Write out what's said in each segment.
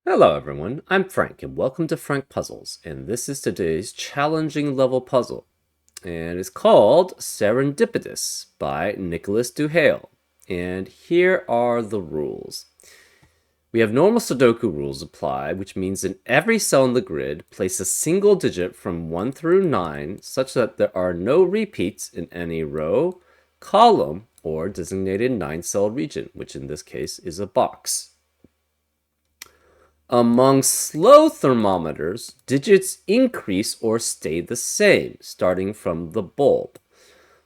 Hello everyone, I'm Frank and welcome to Frank Puzzles, and this is today's challenging level puzzle, and it's called Serendipitous by Nicholas Duhale. And here are the rules. We have normal Sudoku rules apply, which means in every cell in the grid, place a single digit from 1 through 9 such that there are no repeats in any row, column, or designated 9-cell region, which in this case is a box. Among slow thermometers, digits increase or stay the same, starting from the bulb.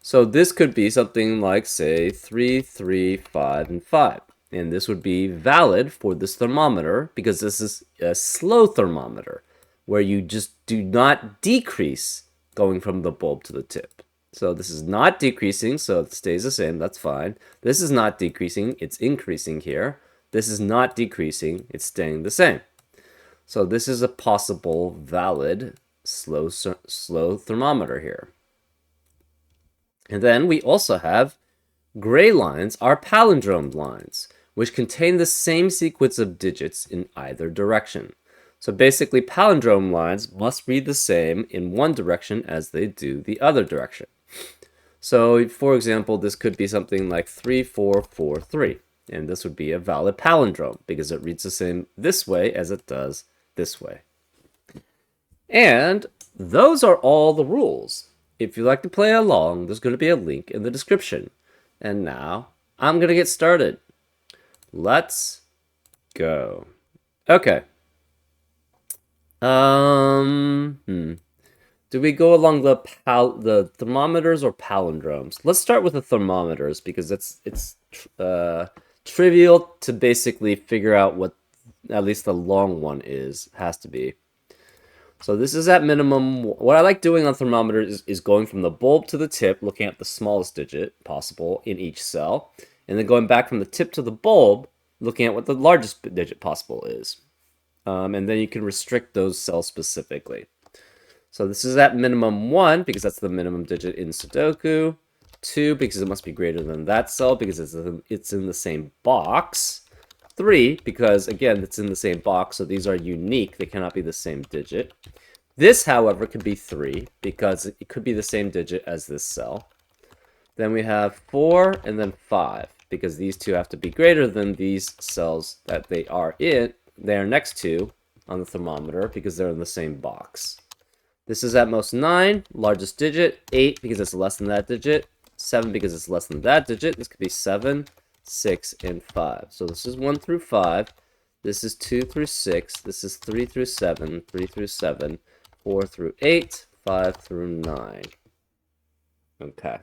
So this could be something like, say, 3, 3, 5, and 5. And this would be valid for this thermometer because this is a slow thermometer where you just do not decrease going from the bulb to the tip. So this is not decreasing, so it stays the same, that's fine. This is not decreasing, it's increasing here. This is not decreasing, it's staying the same. So this is a possible valid slow thermometer here. And then we also have gray lines are palindrome lines, which contain the same sequence of digits in either direction. So basically, palindrome lines must read the same in one direction as they do the other direction. So, for example, this could be something like 3, 4, 4, 3. And this would be a valid palindrome because it reads the same this way as it does this way. And those are all the rules. If you'd like to play along, there's going to be a link in the description. And now, I'm going to get started. Let's go. Okay. Do we go along the thermometers or palindromes? Let's start with the thermometers because it's trivial to basically figure out what at least the long one has to be. So this is at minimum. What I like doing on thermometers is going from the bulb to the tip, looking at the smallest digit possible in each cell, and then going back from the tip to the bulb, looking at what the largest digit possible is. And then you can restrict those cells specifically. So this is at minimum 1, because that's the minimum digit in Sudoku. 2, because it must be greater than that cell, because it's in the same box. 3, because, again, it's in the same box, so these are unique. They cannot be the same digit. This, however, could be 3, because it could be the same digit as this cell. Then we have 4, and then 5, because these two have to be greater than these cells that they are next to on the thermometer, because they're in the same box. This is at most 9, largest digit, 8 because it's less than that digit, 7 because it's less than that digit. This could be 7, 6, and 5. So this is 1 through 5. This is 2 through 6. This is 3 through 7, 3 through 7, 4 through 8, 5 through 9. Okay.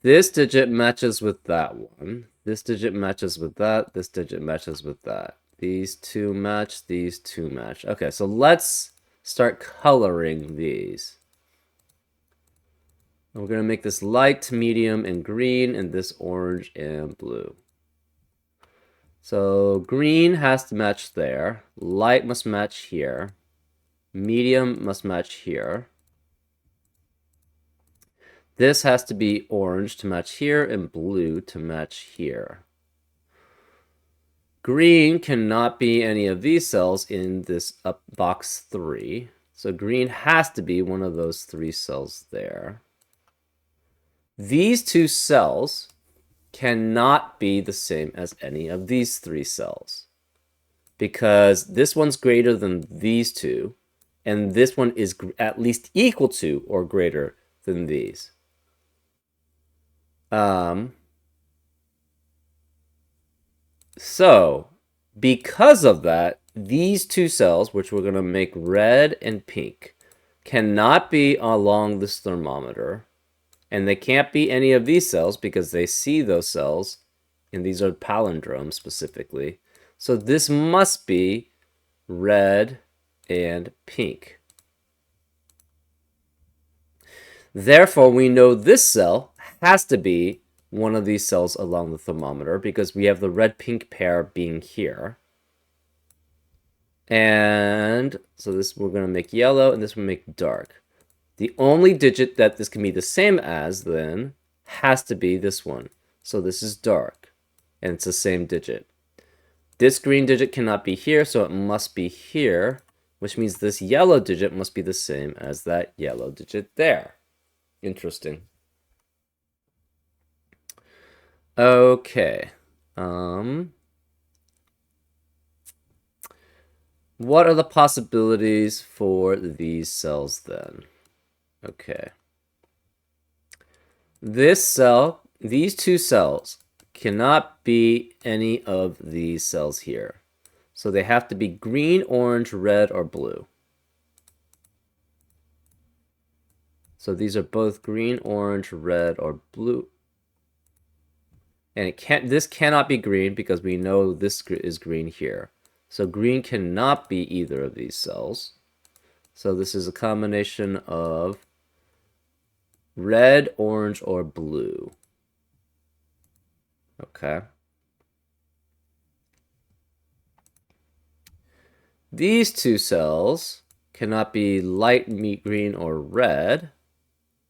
This digit matches with that one. This digit matches with that. This digit matches with that. These two match. These two match. Okay, so let's start coloring these. We're going to make this light, medium, and green, and this orange and blue. So green has to match there. Light must match here. Medium must match here. This has to be orange to match here and blue to match here. Green cannot be any of these cells in this box 3. So green has to be one of those 3 cells there. These 2 cells cannot be the same as any of these 3 cells, because this one's greater than these 2, and this one is at least equal to or greater than these. So, because of that, these 2 cells, which we're going to make red and pink, cannot be along this thermometer. And they can't be any of these cells because they see those cells, and these are palindromes specifically. So this must be red and pink. Therefore, we know this cell has to be one of these cells along the thermometer because we have the red-pink pair being here. And so this we're going to make yellow, and this will make dark. The only digit that this can be the same as, then, has to be this one. so this is dark, and it's the same digit. This green digit cannot be here, so it must be here, which means this yellow digit must be the same as that yellow digit there. Interesting. Okay. What are the possibilities for these cells then? Okay. This cell, these two cells, cannot be any of these cells here. So they have to be green, orange, red, or blue. So these are both green, orange, red, or blue. And this cannot be green because we know this is green here. So green cannot be either of these cells. So this is a combination of red, orange, or blue. Okay. These two cells cannot be light green or red.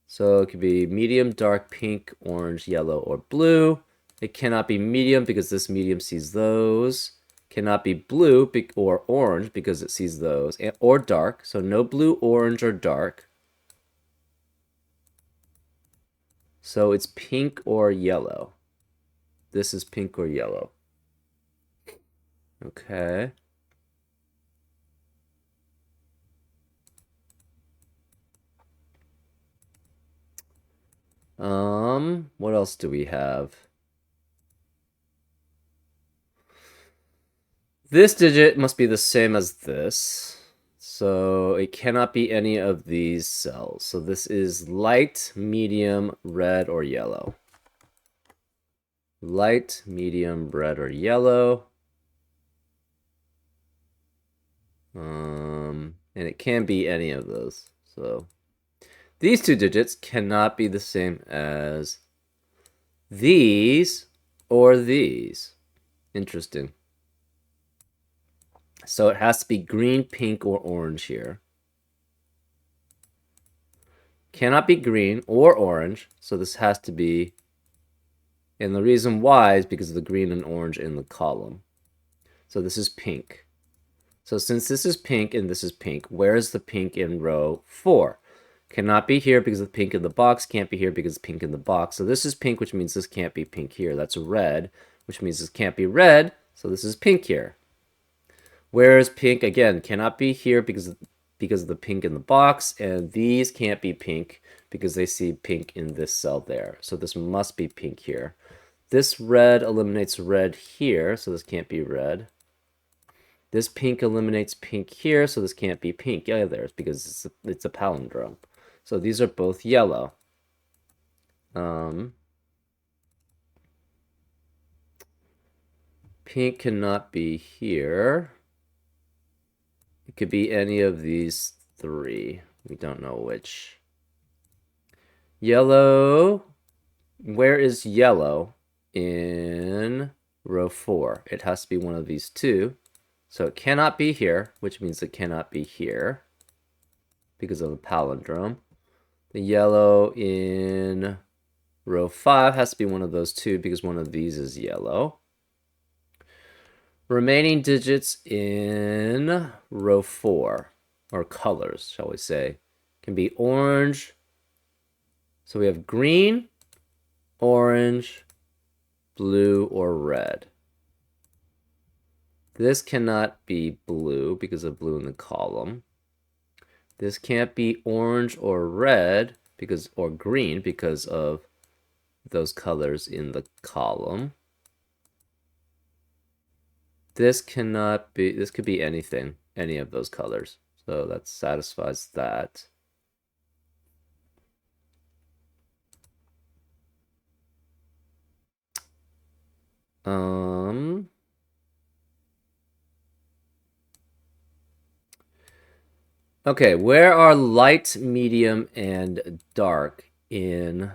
So it could be medium, dark, pink, orange, yellow, or blue. It cannot be medium because this medium sees those. Cannot be blue or orange because it sees those. Or dark. So no blue, orange, or dark. So it's pink or yellow. This is pink or yellow. Okay. What else do we have? This digit must be the same as this. So it cannot be any of these cells. So this is light, medium, red, or yellow. Light, medium, red, or yellow. And it can be any of those. So these two digits cannot be the same as these or these. Interesting. So it has to be green, pink, or orange here. Cannot be green or orange, so this has to be, and the reason why is because of the green and orange in the column. So this is pink. So since this is pink and this is pink, where is the pink in row 4? Cannot be here because of the pink in the box, can't be here because of pink in the box. So this is pink, which means this can't be pink here. That's red, which means this can't be red, so this is pink here. Where is pink? Again, cannot be here because of the pink in the box, and these can't be pink because they see pink in this cell there. So this must be pink here. This red eliminates red here, so this can't be red. This pink eliminates pink here, so this can't be pink either because it's a palindrome. So these are both yellow. Pink cannot be here. It could be any of these three. We don't know which. Yellow. Where is yellow in row 4? It has to be one of these two. So it cannot be here, which means it cannot be here because of the palindrome. The yellow in row 5 has to be one of those two because one of these is yellow. Remaining digits in row 4, or colors, shall we say, can be orange. So we have green, orange, blue, or red. This cannot be blue because of blue in the column. This can't be orange or red or green because of those colors in the column. This cannot be, this could be anything, any of those colors. So that satisfies that. Okay, where are light, medium, and dark in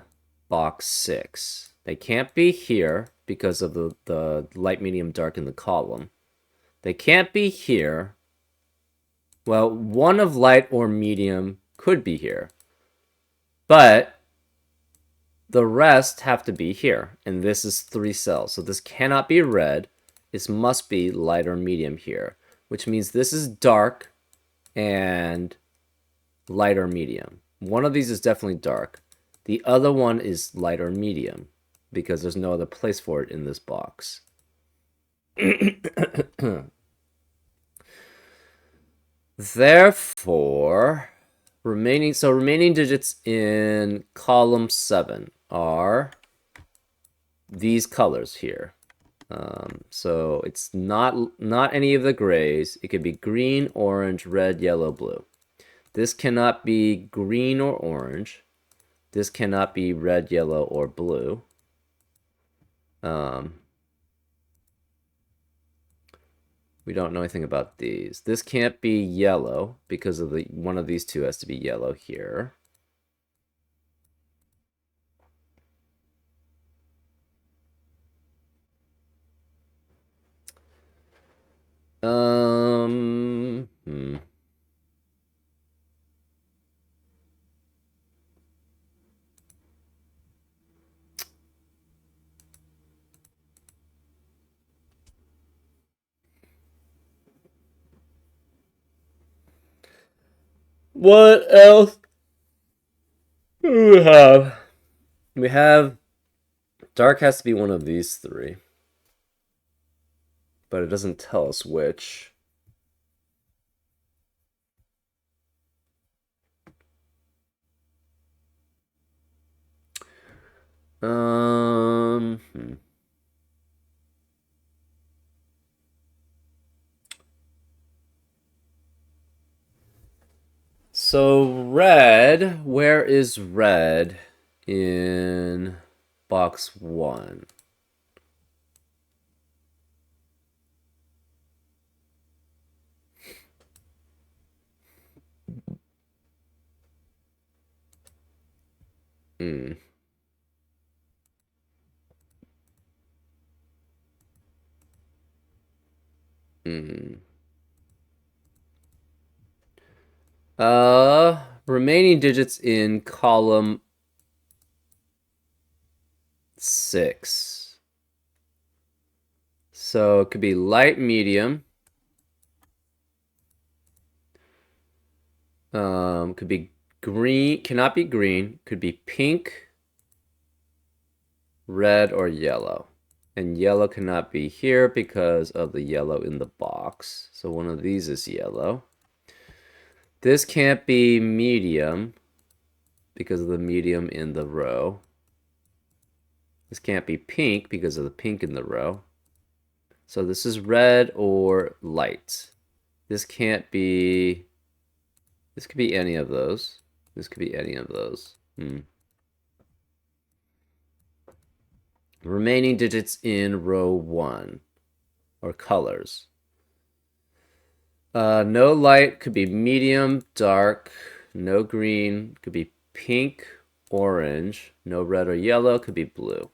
box 6? They can't be here because of the light, medium, dark in the column. They can't be here. Well, one of light or medium could be here. But The rest have to be here, and this is 3 cells. So this cannot be red. This must be light or medium here, which means this is dark and light or medium. One of these is definitely dark. The other one is light or medium because there's no other place for it in this box. Therefore, remaining digits in column 7 are these colors here. So it's not any of the grays. It could be green, orange, red, yellow, blue. This cannot be green or orange. This cannot be red, yellow, or blue. We don't know anything about these. This can't be yellow because of one of these two has to be yellow here. What else do we have? We have dark has to be one of these 3. But it doesn't tell us which. Hmm. So red, where is red in box 1? Hmm. Hmm. Remaining digits in column 6. So it could be light, medium. Could be green, cannot be green. Could be pink, red, or yellow. And yellow cannot be here because of the yellow in the box. So one of these is yellow. This can't be medium because of the medium in the row. This can't be pink because of the pink in the row. So this is red or light. This can't be... This could be any of those. This could be any of those. Remaining digits in row 1. Or colors. No light could be medium, dark. No green could be pink, orange. No red or yellow could be blue.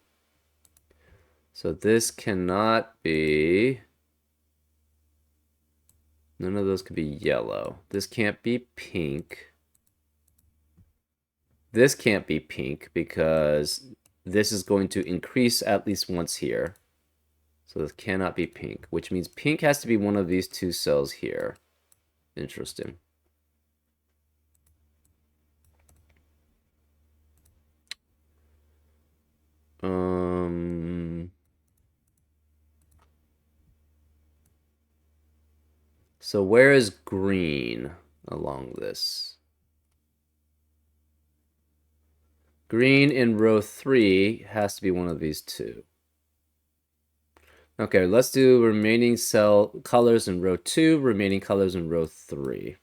So this cannot be... None of those could be yellow. This can't be pink. This can't be pink because this is going to increase at least once here. So this cannot be pink, which means pink has to be one of these 2 cells here. Interesting. So where is green along this? Green in row 3 has to be one of these 2. Okay, let's do remaining cell colors in row 2, remaining colors in row 3.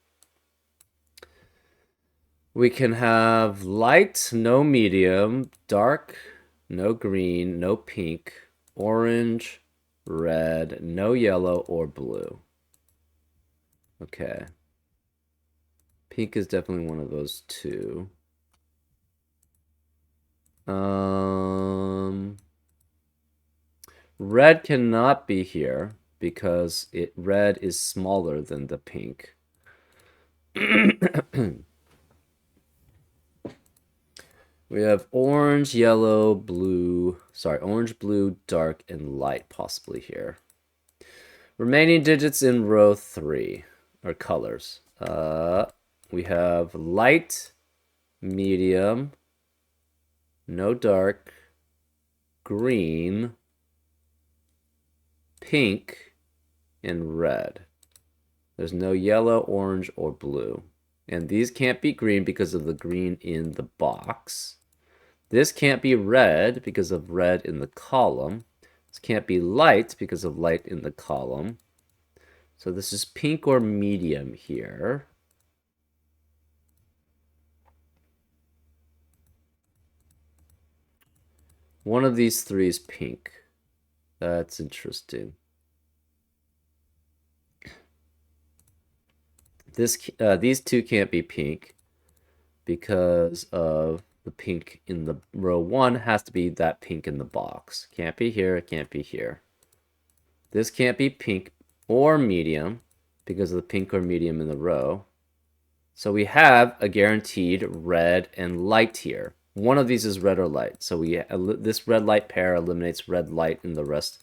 We can have light, no medium, dark, no green, no pink, orange, red, no yellow, or blue. Okay. Pink is definitely one of those 2. Red cannot be here because red is smaller than the pink. We have orange, yellow, blue. Sorry, orange, blue, dark, and light possibly here. Remaining digits in row 3 are colors. We have light, medium, no dark, green, pink, and red. There's no yellow, orange, or blue. And these can't be green because of the green in the box. This can't be red because of red in the column. This can't be light because of light in the column. So this is pink or medium here. One of these three is pink. That's interesting. These two can't be pink because of the pink in the row 1 has to be that pink in the box. Can't be here, it can't be here. This can't be pink or medium because of the pink or medium in the row. So we have a guaranteed red and light here. One of these is red or light. So this red light pair eliminates red light in the rest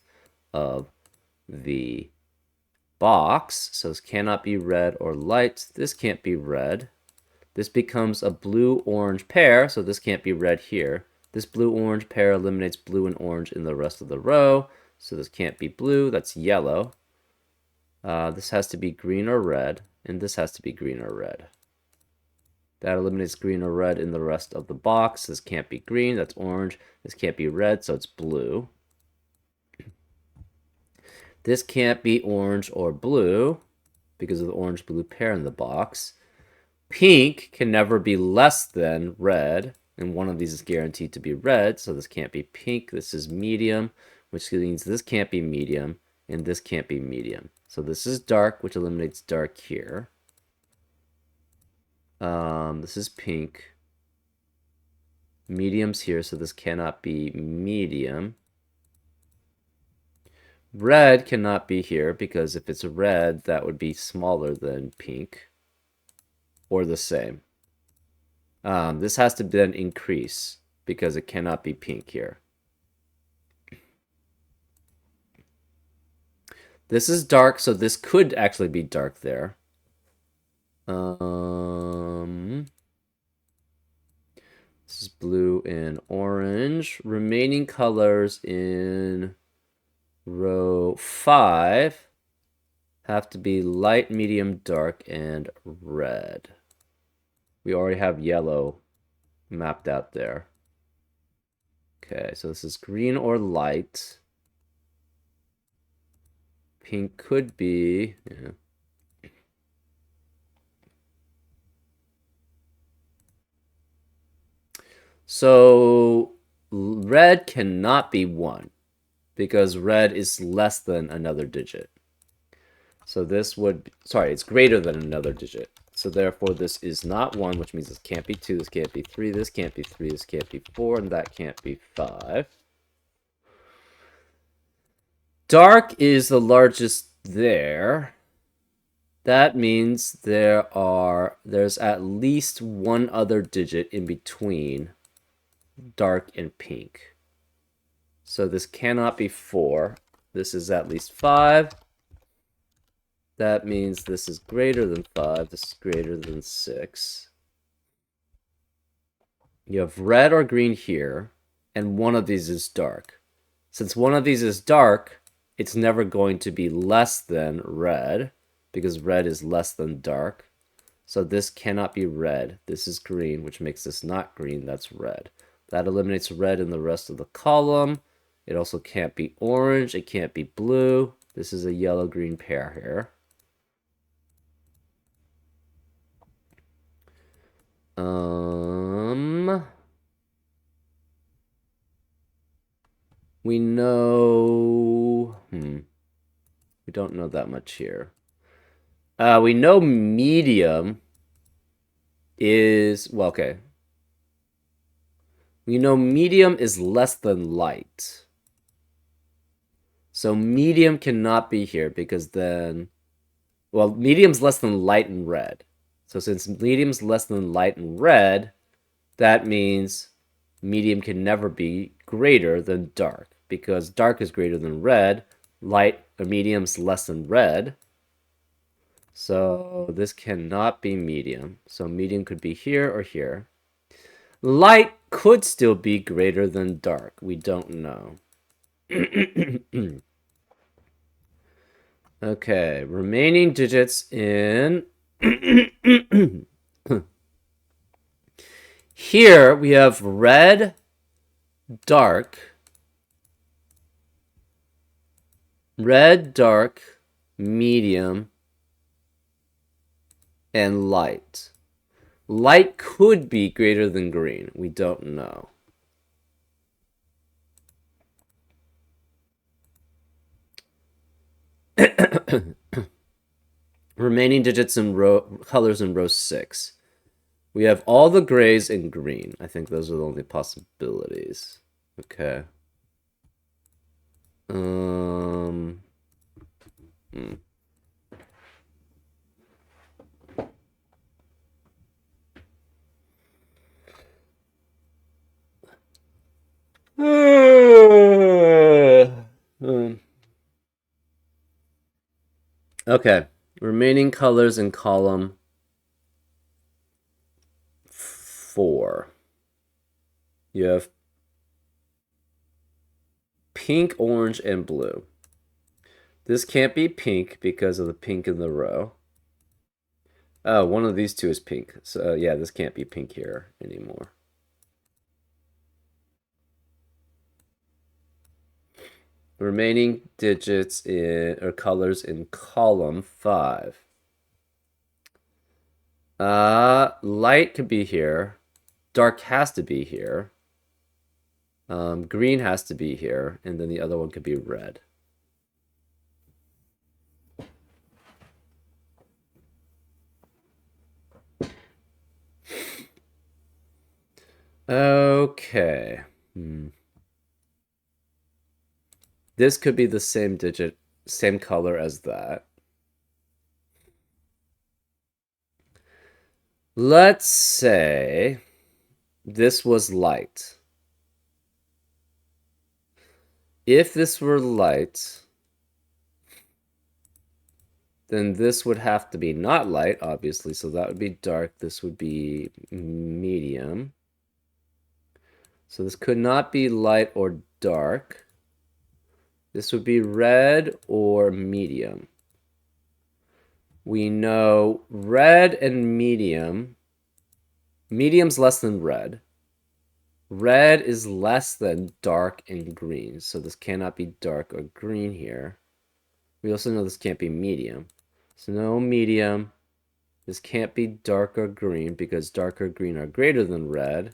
of the box. So this cannot be red or light. This can't be red. This becomes a blue-orange pair, so this can't be red here. This blue-orange pair eliminates blue and orange in the rest of the row, so this can't be blue, that's yellow. This has to be green or red, and this has to be green or red. That eliminates green or red in the rest of the box. This can't be green, that's orange. This can't be red, so it's blue. This can't be orange or blue because of the orange-blue pair in the box. Pink can never be less than red, and one of these is guaranteed to be red, so this can't be pink. This is medium, which means this can't be medium, and this can't be medium. So this is dark, which eliminates dark here. This is pink. Medium's here, so this cannot be medium. Red cannot be here, because if it's red, that would be smaller than pink. Or the same. This has to then increase, because it cannot be pink here. This is dark, so this could actually be dark there. This is blue and orange. Remaining colors in row 5 have to be light, medium, dark, and red. We already have yellow mapped out there. Okay, so this is green or light. Pink could be, yeah. So red cannot be 1 because red is less than another digit. So this would, sorry, it's greater than another digit. So therefore this is not 1, which means this can't be 2, this can't be 3, this can't be 3, this can't be 4, and that can't be 5. Dark is the largest there. That means there's at least one other digit in between dark and pink. So this cannot be 4. This is at least 5. That means this is greater than 5. This is greater than 6. You have red or green here, and one of these is dark. Since one of these is dark, it's never going to be less than red, because red is less than dark. So this cannot be red. This is green, which makes this not green. That's red. That eliminates red in the rest of the column. It also can't be orange. It can't be blue. This is a yellow-green pair here. We know... We don't know that much here. We know medium is... Well, okay. We know medium is less than light. So medium cannot be here because then... Well, medium's less than light and red. So since medium's less than light and red, that means medium can never be greater than dark because dark is greater than red, light or medium's less than red. So this cannot be medium. So medium could be here or here. Light could still be greater than dark. We don't know. Okay, remaining digits in... Here we have red, dark, medium, and light. Light could be greater than green. We don't know. Remaining digits in colors in row 6. We have all the grays in green. I think those are the only possibilities. Okay. Hmm. Okay. Remaining colors in column 4. You have pink, orange, and blue. This can't be pink because of the pink in the row. Oh, one of these two is pink. So yeah, this can't be pink here anymore. Remaining digits in or colors in column 5. Light could be here. Dark has to be here. Green has to be here, and then the other one could be red. Okay. This could be the same digit, same color as that. Let's say this was light. If this were light, then this would have to be not light, obviously, so that would be dark. This would be medium. So this could not be light or dark. This would be red or medium. We know red and medium. Medium's less than red. Red is less than dark and green, so this cannot be dark or green here. We also know this can't be medium. So no medium. This can't be dark or green because dark or green are greater than red.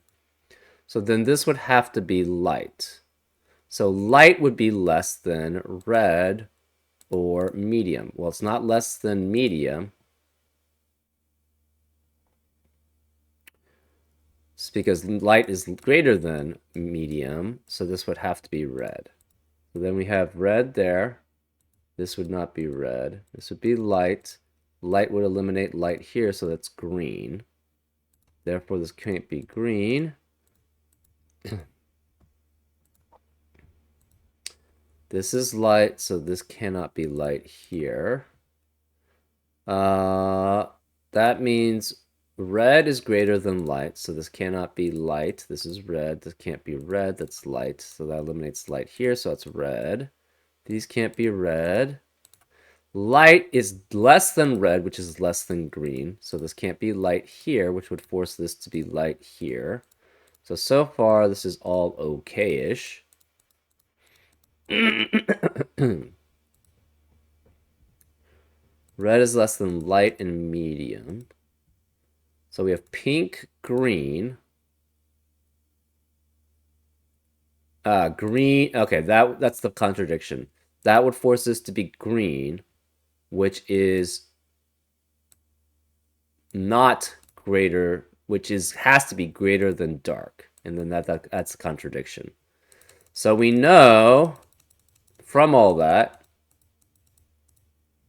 So then this would have to be light. So light would be less than red or medium. Well, it's not less than medium. It's because light is greater than medium, so this would have to be red. So then we have red there. This would not be red. This would be light. Light would eliminate light here, so that's green. Therefore, this can't be green. This is light, so this cannot be light here. That means red is greater than light, so this cannot be light. This is red. This can't be red. That's light, so that eliminates light here, so it's red. These can't be red. Light is less than red, which is less than green. So this can't be light here, which would force this to be light here. So far, this is all okay-ish. Red is less than light and medium. So we have pink, green. Green. Okay, that's the contradiction. That would force this to be green, which is not greater, has to be greater than dark. And then that's a contradiction. So we know from all that,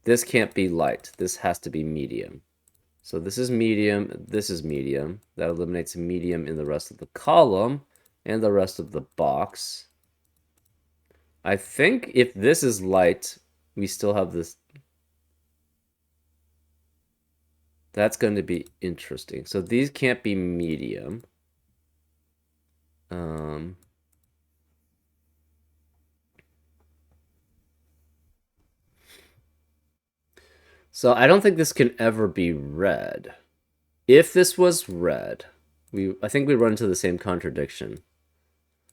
this can't be light. This has to be medium. So this is medium, this is medium. That eliminates medium in the rest of the column. and the rest of the box. I think if this is light, we still have this. That's going to be interesting. So these can't be medium. Um, so I don't think this can ever be red. If this was red, I think we run into the same contradiction.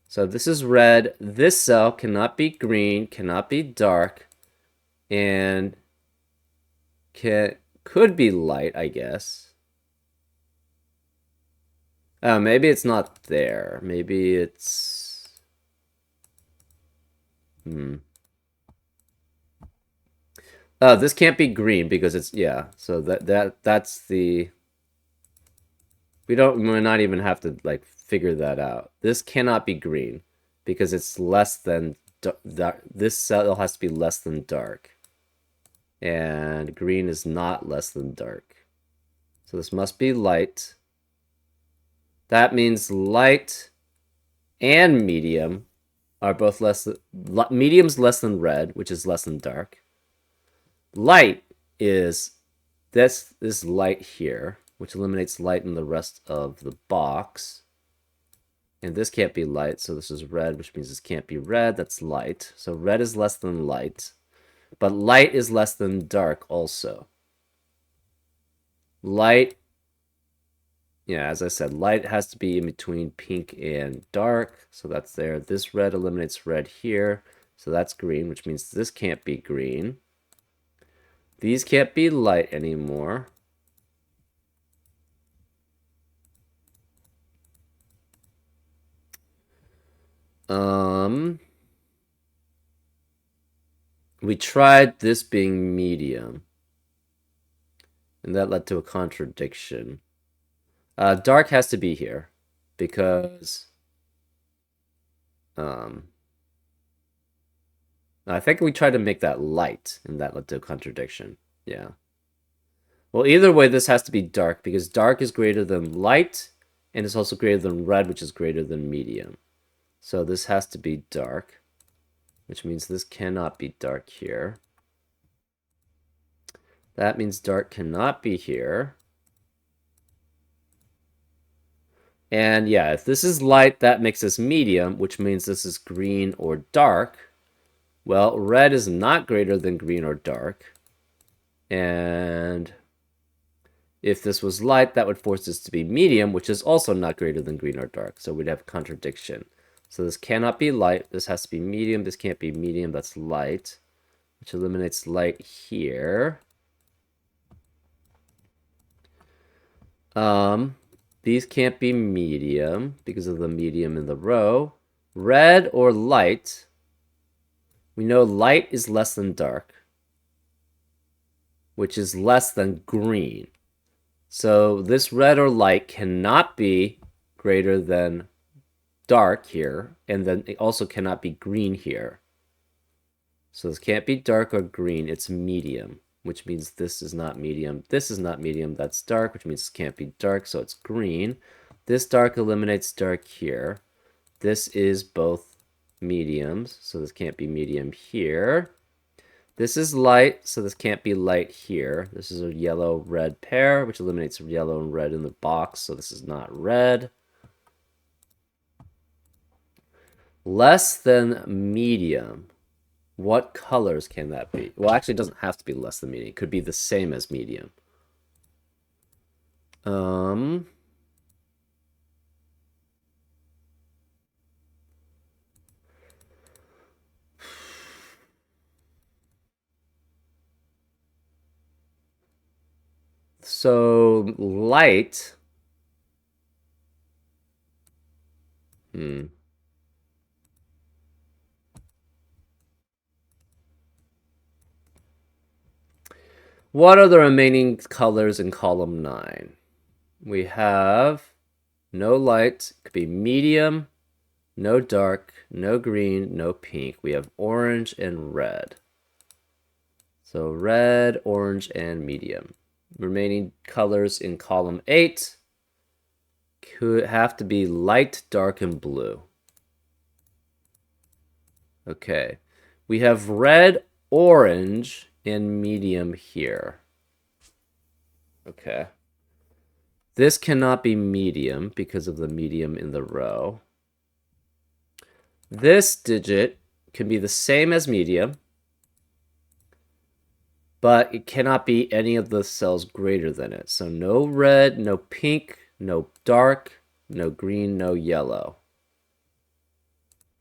So this is red. This cell cannot be green, cannot be dark, and could be light, I guess. Oh, maybe it's not there. Maybe it's... Oh, this can't be green because it's... Yeah, so that's the... We might not even have to, like, figure that out. This cannot be green because it's less than... This cell has to be less than dark. And green is not less than dark. So this must be light. That means light and medium are both less than... Medium's less than red, which is less than dark. Light is this light here, which eliminates light in the rest of the box. And this can't be light, so this is red, which means this can't be red. That's light. So red is less than light. But light is less than dark also. Light, yeah, as I said, light has to be in between pink and dark. So that's there. This red eliminates red here. So that's green, which means this can't be green. These can't be light anymore. We tried this being medium. And that led to a contradiction. Dark has to be here. Because... I think we tried to make that light, and that led to a contradiction. Yeah. Well, either way, this has to be dark, because dark is greater than light, and it's also greater than red, which is greater than medium. So this has to be dark, which means this cannot be dark here. That means dark cannot be here. And yeah, if this is light, that makes this medium, which means this is green or dark. Well, red is not greater than green or dark. And if this was light, that would force this to be medium, which is also not greater than green or dark. So we'd have contradiction. So this cannot be light. This has to be medium. This can't be medium. That's light, which eliminates light here. These can't be medium because of the medium in the row. Red or light. We know light is less than dark, which is less than green. So this red or light cannot be greater than dark here, and then it also cannot be green here. So this can't be dark or green, it's medium, which means this is not medium. This is not medium, that's dark, which means it can't be dark, so it's green. This dark eliminates dark here. This is both mediums, so this can't be medium here. This is light, so this can't be light here. This is a yellow-red pair, which eliminates yellow and red in the box, so this is not red. Less than medium. What colors can that be? Well, actually, it doesn't have to be less than medium. It could be the same as medium. So, light... What are the remaining colors in column 9? We have no light, could be medium, no dark, no green, no pink. We have orange and red. So red, orange, and medium. Remaining colors in column 8. could have to be light, dark, and blue. Okay. We have red, orange, and medium here. Okay. This cannot be medium because of the medium in the row. This digit can be the same as medium, but it cannot be any of the cells greater than it. So no red, no pink, no dark, no green, no yellow.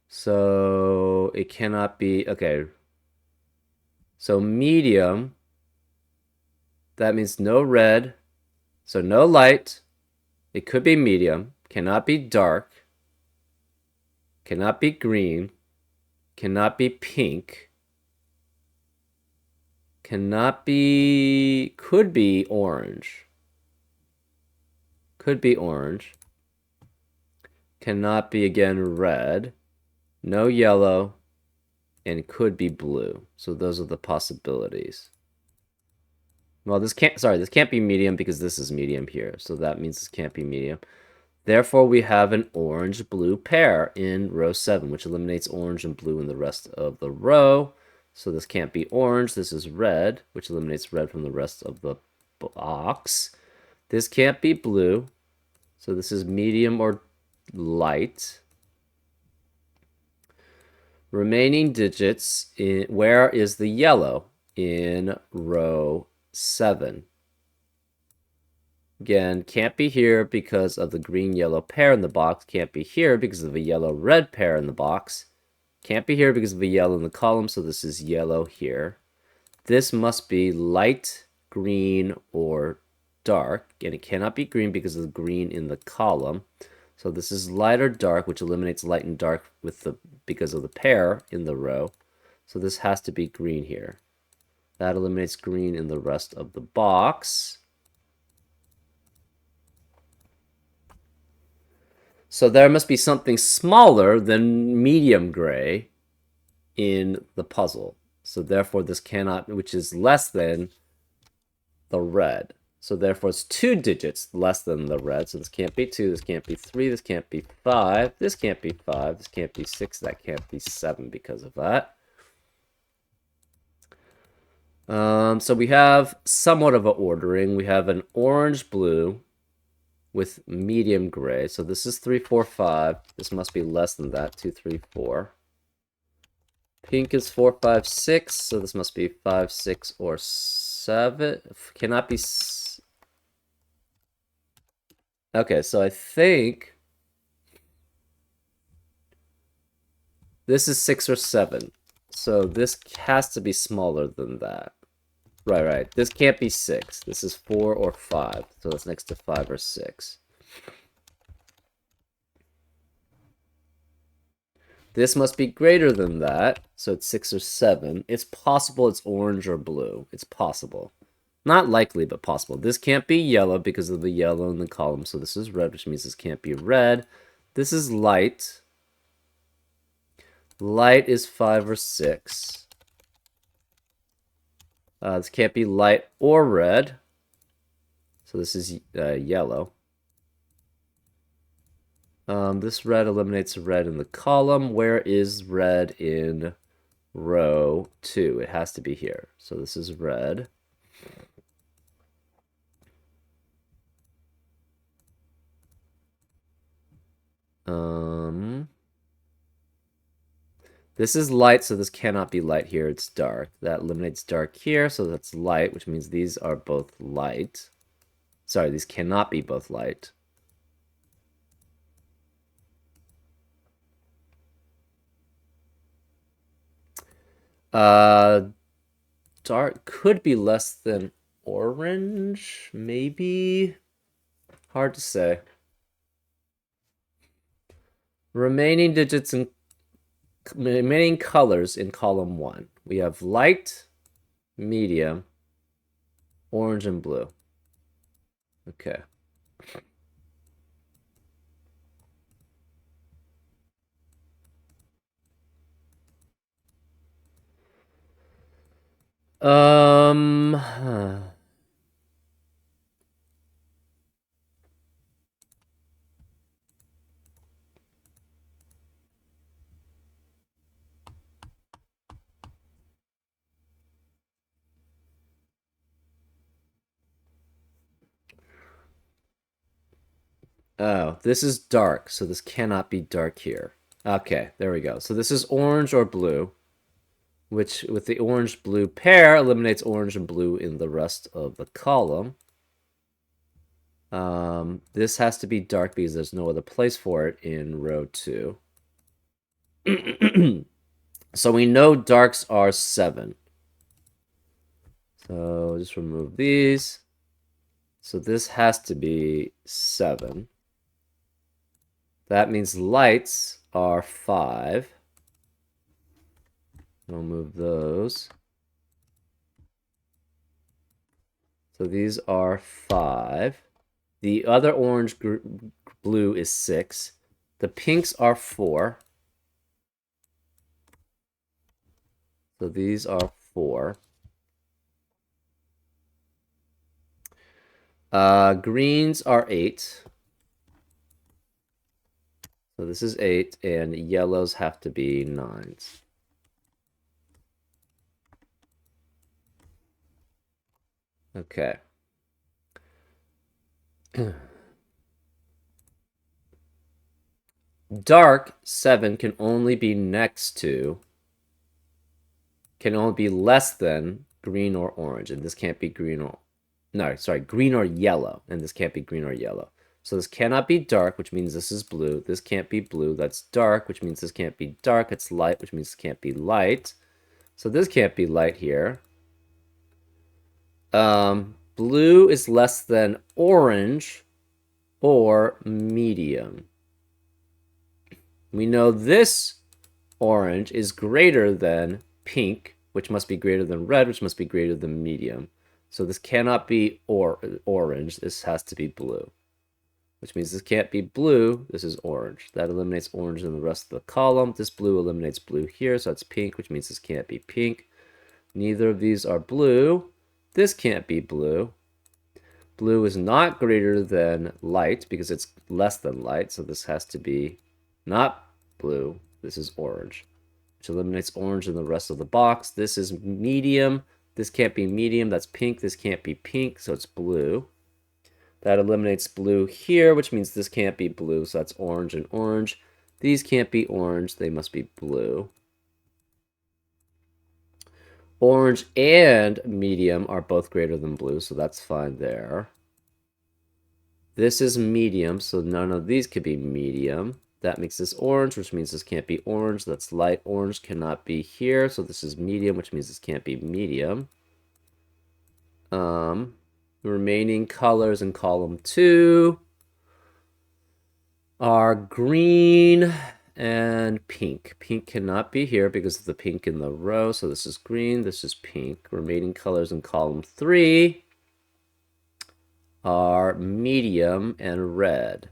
So it cannot be, okay. So medium, that means no red, so no light. It could be medium, cannot be dark, cannot be green, cannot be pink, cannot be, could be orange. Could be orange. Cannot be again red. No yellow. And could be blue. So those are the possibilities. Well, this can't be medium because this is medium here. So that means this can't be medium. Therefore, we have an orange-blue pair in row 7, which eliminates orange and blue in the rest of the row. So this can't be orange. This is red, which eliminates red from the rest of the box. This can't be blue. So this is medium or light. Remaining digits, where is the yellow? In row 7. Again, can't be here because of the green-yellow pair in the box. Can't be here because of the yellow-red pair in the box. Can't be here because of the yellow in the column, so this is yellow here. This must be light, green, or dark, and it cannot be green because of the green in the column. So this is light or dark, which eliminates light and dark because of the pair in the row. So this has to be green here. That eliminates green in the rest of the box. So there must be something smaller than medium gray in the puzzle. So therefore this cannot, which is less than the red. So therefore it's 2 digits less than the red. So this can't be 2, this can't be 3, this can't be 5, this can't be 5, this can't be 6, that can't be 7 because of that. So we have somewhat of an ordering. We have an orange-blue with medium gray. So this is 3, 4, 5. This must be less than that, 2, 3, 4. Pink is 4, 5, 6. So this must be 5, 6, or 7. Cannot be... Okay, so I think this is 6 or 7. So this has to be smaller than that. Right. This can't be 6. This is 4 or 5. So that's next to 5 or 6. This must be greater than that. So it's 6 or 7. It's possible it's orange or blue. It's possible. Not likely, but possible. This can't be yellow because of the yellow in the column. So this is red, which means this can't be red. This is light. Light is 5 or 6. This can't be light or red. So this is yellow. This red eliminates red in the column. Where is red in row 2? It has to be here. So this is red. This is light, so this cannot be light here. It's dark. That eliminates dark here, so that's light, which means these are both light. Sorry, these cannot be both light. Dark could be less than orange, maybe. Hard to say. Remaining digits and remaining colors in column 1. We have light, medium, orange, and blue. Okay. Oh, this is dark, so this cannot be dark here. Okay, there we go. So this is orange or blue, which with the orange-blue pair eliminates orange and blue in the rest of the column. This has to be dark because there's no other place for it in row 2. So we know darks are 7. So just remove these. So this has to be 7. That means lights are 5. We'll move those. So these are 5. The other orange blue is 6. The pinks are 4. So these are 4. Greens are 8. So this is 8, and yellows have to be 9s. Okay. Dark 7 can only be next to, can only be less than green or orange, and this can't be green or, no, sorry, green or yellow, and this can't be green or yellow. So this cannot be dark, which means this is blue. This can't be blue. That's dark, which means this can't be dark. It's light, which means this can't be light. So this can't be light here. Blue is less than orange or medium. We know this orange is greater than pink, which must be greater than red, which must be greater than medium. So this cannot be orange. This has to be blue, which means this can't be blue. This is orange. That eliminates orange in the rest of the column. This blue eliminates blue here, so it's pink, which means this can't be pink. Neither of these are blue. This can't be blue. Blue is not greater than light because it's less than light, so this has to be not blue. This is orange, which eliminates orange in the rest of the box. This is medium. This can't be medium. That's pink. This can't be pink, so it's blue. That eliminates blue here, which means this can't be blue, so that's orange and orange. These can't be orange. They must be blue. Orange and medium are both greater than blue, so that's fine there. This is medium, so none of these could be medium. That makes this orange, which means this can't be orange. That's light orange, cannot be here, so this is medium, which means this can't be medium. The remaining colors in column 2 are green and pink. Pink cannot be here because of the pink in the row. So this is green, this is pink. Remaining colors in column 3 are medium and red.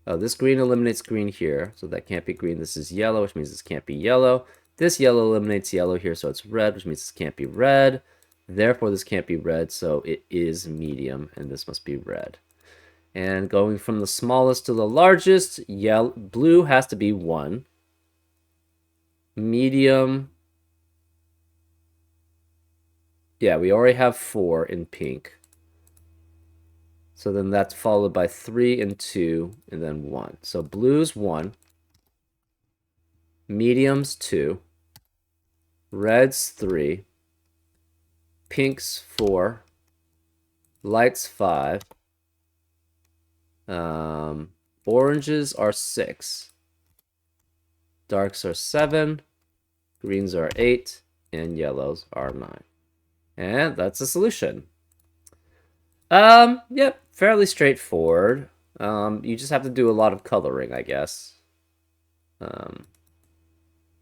Oh, this green eliminates green here, so that can't be green. This is yellow, which means this can't be yellow. This yellow eliminates yellow here, so it's red, which means this can't be red. Therefore, this can't be red, so it is medium, and this must be red. And going from the smallest to the largest, blue has to be 1. Medium. Yeah, we already have 4 in pink. So then that's followed by 3 and 2, and then 1. So blue's 1. Medium's 2. Red's 3. Pink's 4. Light's 5. Oranges are 6. Darks are 7. Greens are 8. And yellows are 9. And that's the solution. Yep, fairly straightforward. You just have to do a lot of coloring, I guess.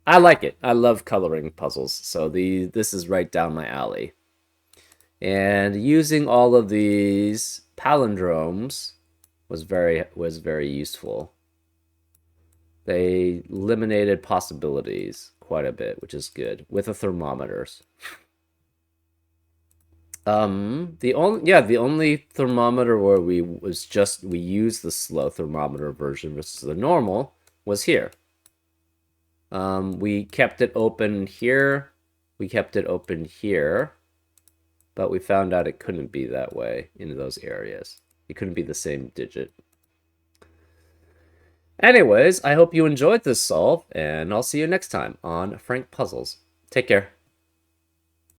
I like it. I love coloring puzzles, so this is right down my alley. And using all of these palindromes was very useful. They eliminated possibilities quite a bit, which is good, with the thermometers. The only thermometer where we used the slow thermometer version versus the normal was here. We kept it open here. We kept it open here. But we found out it couldn't be that way in those areas. It couldn't be the same digit. Anyways, I hope you enjoyed this solve, and I'll see you next time on Frank Puzzles. Take care.